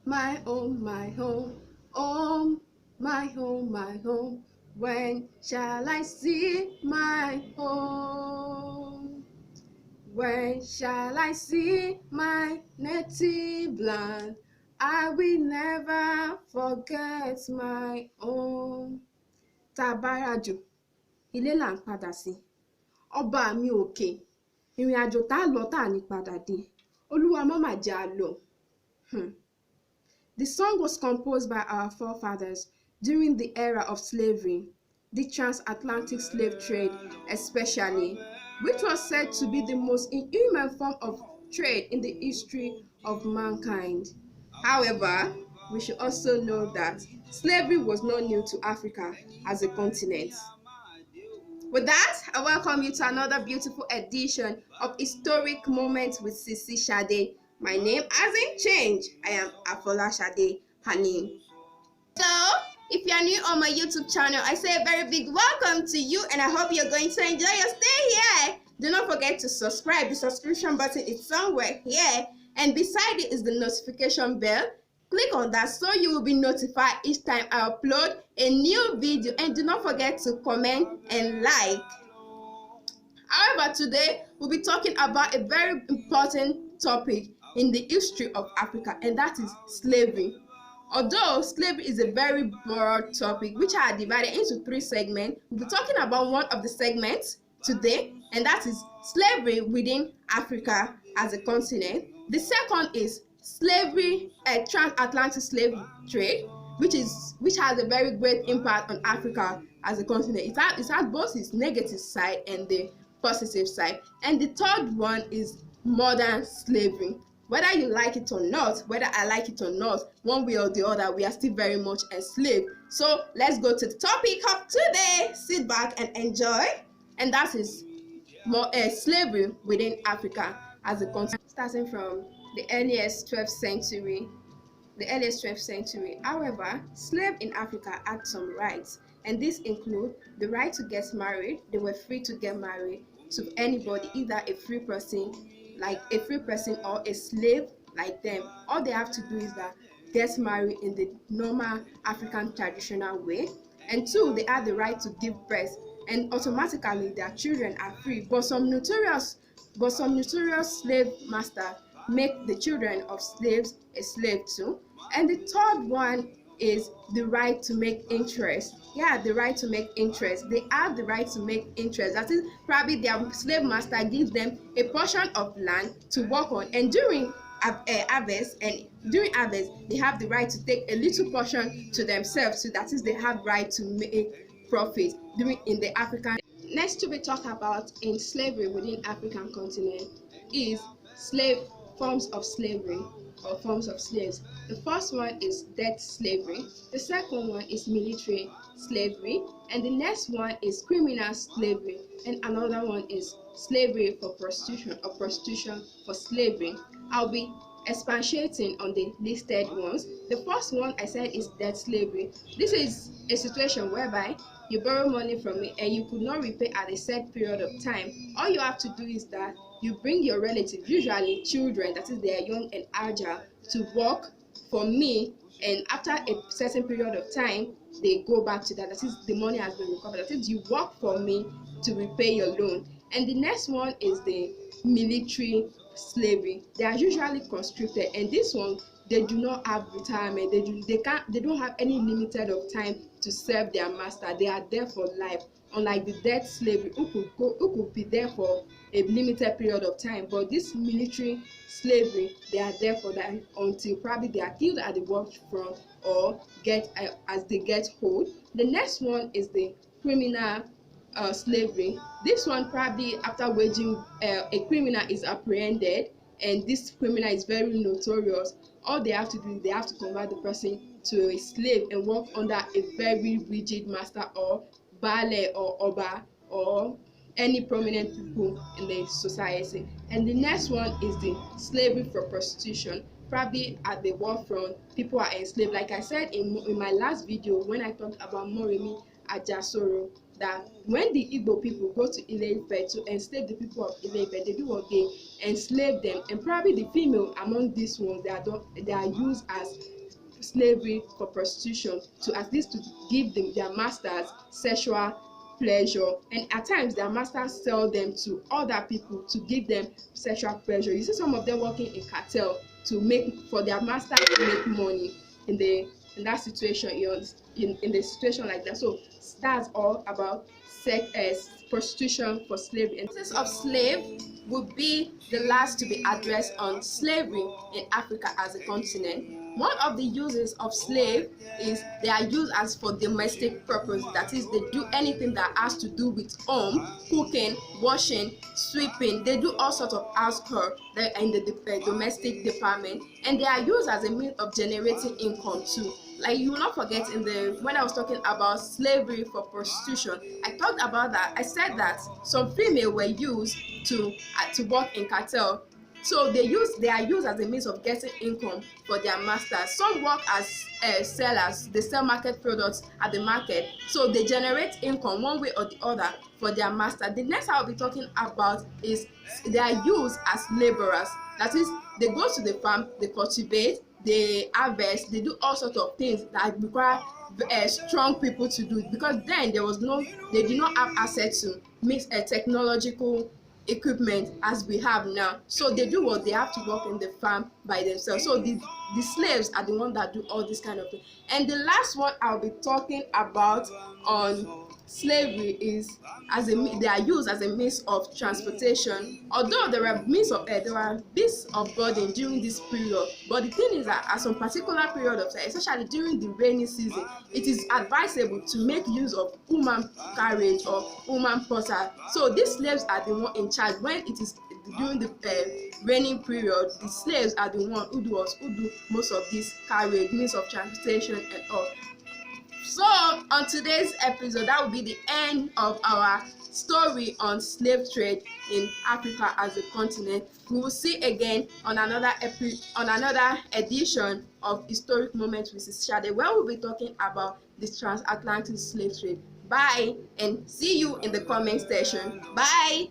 my home, my home, home, my home, my home. When shall I see my home? When shall I see my native land? I will never forget my home. Tá a bá ràjò, ilé là ń padà sí. Ọba mi òkè, ìrìn àjò tá a lọ tá a ní padà dé. Olúwa má mà jẹ́ a lọ. The song was composed by our forefathers during the era of slavery, the transatlantic slave trade especially, which was said to be the most inhuman form of trade in the history of mankind. However, we should also know that slavery was not new to Africa as a continent. With that, I welcome you to another beautiful edition of Historic Moments with Sisi-Sade. My name hasn't changed. I am Afola-Sade Hanim. So, if you are new on my YouTube channel, I say a very big welcome to you and I hope you're going to enjoy your stay here. Do not forget to subscribe. The subscription button is somewhere here and beside it is the notification bell. Click on that so you will be notified each time I upload a new video, and do not forget to comment and like. However, today we'll be talking about a very important topic in the history of Africa, and that is slavery. Although slavery is a very broad topic which I divided into 3 segments, we'll be talking about one of the segments today, and that is slavery within Africa as a continent. The second is slavery, transatlantic slave trade, which has a very great impact on Africa as a continent. It has both its negative side and the positive side. And the third one is modern slavery. Whether you like it or not, whether I like it or not, one way or the other, we are still very much enslaved. So let's go to the topic of today. Sit back and enjoy. And that is slavery within Africa as a continent, starting from the earliest 12th century. However, slaves in Africa had some rights, and these include the right to get married. They were free to get married to anybody, either a free person or a slave like them. All they have to do is that get married in the normal African traditional way. And 2, they have the right to give birth, and automatically their children are free. But some notorious slave masters make the children of slaves a slave too. And the third one is the right to make interest. The right to make interest. They have the right to make interest. That is, probably their slave master gives them a portion of land to work on, and during harvest, they have the right to take a little portion to themselves. So that is, they have right to make profit in the African. Next to be talked about in slavery within African continent is forms of slavery or forms of slaves. The first one is debt slavery, the second one is military slavery, and the next one is criminal slavery, and another one is slavery for prostitution or prostitution for slavery. I'll be expatiating on the listed ones. The first one I said is debt slavery. This is a situation whereby you borrow money from me and you could not repay at a set period of time. All you have to do is that you bring your relatives, usually children, that is, they are young and agile, to work for me, and after a certain period of time they go back to that. That is, the money has been recovered. That is, you work for me to repay your loan. And the next one is the military slavery. They are usually conscripted, and this one, they do not have retirement. They don't have any limited of time to serve their master. They are there for life, unlike the debt slavery who could be there for a limited period of time. But this military slavery, they are there for that until probably they are killed at the war front or as they get old. The next one is the criminal slavery. This one, probably after waging a criminal is apprehended, and this criminal is very notorious. All they have to do is they have to convert the person to a slave and work under a very rigid master or baale or oba or any prominent people in the society. And the next one is the slavery for prostitution. Probably at the war front, people are enslaved. Like I said in my last video when I talked about Moremi Ajasoro, that when the Igbo people go to Ile-Ife to enslave the people of Ile-Ife, they do what? They enslave them, and probably the female among these ones, they are used as slavery for prostitution, to at least to give them their masters sexual pleasure, and at times their masters sell them to other people to give them sexual pleasure. You see some of them working in cartel to make for their masters to make money in that situation, in the situation like that. So that's all about prostitution for slavery. And the process of slave would be the last to be addressed on slavery in Africa as a continent. One of the uses of slave is they are used as for domestic purpose. That is, they do anything that has to do with home, cooking, washing, sweeping. They do all sorts of housework in the domestic department, and they are used as a means of generating income too. Like, you will not forget, when I was talking about slavery for prostitution, I talked about that. I said that some female were used to work in cartel. So they are used as a means of getting income for their masters. Some work as sellers. They sell market products at the market, so they generate income one way or the other for their master. The next I'll be talking about is they are used as laborers. That is, they go to the farm, they cultivate, they harvest, they do all sorts of things that require strong people to do, because then they did not have access to technological equipment as we have now. So they do what? They have to work in the farm by themselves. So the slaves are the ones that do all this kind of thing. And the last one I'll be talking about on slavery is they are used as a means of transportation. Although there were beasts of burden during this period, but the thing is that at some particular period of time, especially during the rainy season, it is advisable to make use of human carriage or human porter. So these slaves are the one in charge when it is during the raining period. The slaves are the one who do most of this carriage, means of transportation and all. So on today's episode, that will be the end of our story on slave trade in Africa as a continent. We will see again on another edition of Historic Moments with Sade, where we'll be talking about the transatlantic slave trade. Bye, and see you in the comment section. Bye.